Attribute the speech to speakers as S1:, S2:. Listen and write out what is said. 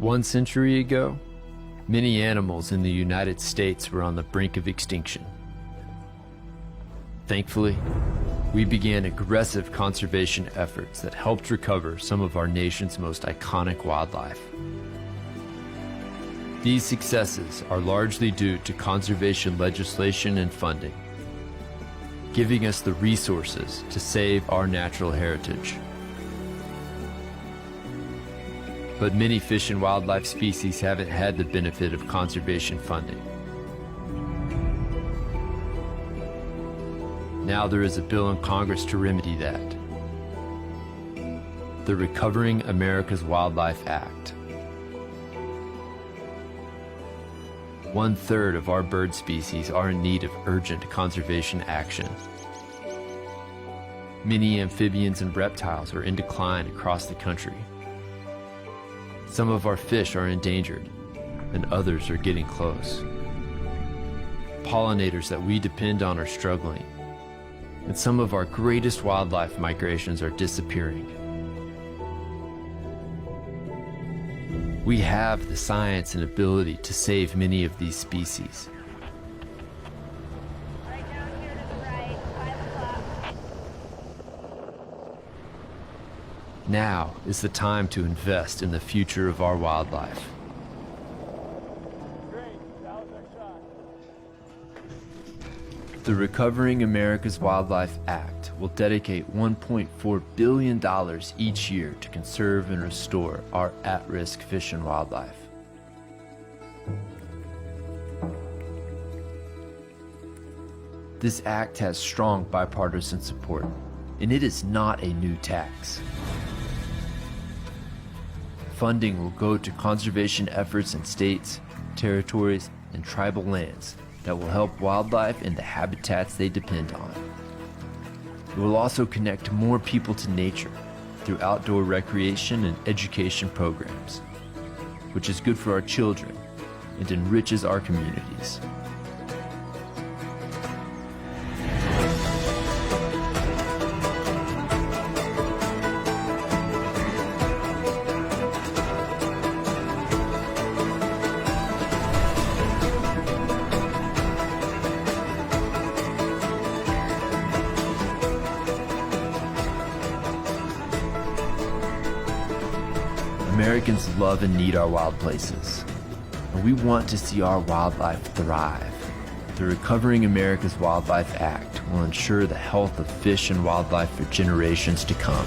S1: 1 century ago, many animals in the United States were on the brink of extinction. Thankfully, we began aggressive conservation efforts that helped recover some of our nation's most iconic wildlife. These successes are largely due to conservation legislation and funding, giving us the resources to save our natural heritage. But many fish and wildlife species haven't had the benefit of conservation funding. Now there is a bill in Congress to remedy that. The Recovering America's Wildlife Act. 1/3 of our bird species are in need of urgent conservation action. Many amphibians and reptiles are in decline across the country. Some of our fish are endangered, and others are getting close. Pollinators that we depend on are struggling, and some of our greatest wildlife migrations are disappearing. We have the science and ability to save many of these species.
S2: Right down here to the right, 5 o'clock.
S1: Now is the time to invest in the future of our wildlife. The Recovering America's Wildlife Act will dedicate $1.4 billion each year to conserve and restore our at-risk fish and wildlife. This act has strong bipartisan support, and it is not a new tax. Funding will go to conservation efforts in states, territories, and tribal lands that will help wildlife in the habitats they depend on. It will also connect more people to nature through outdoor recreation and education programs, which is good for our children and enriches our communities. Americans love and need our wild places, and we want to see our wildlife thrive. The Recovering America's Wildlife Act will ensure the health of fish and wildlife for generations to come.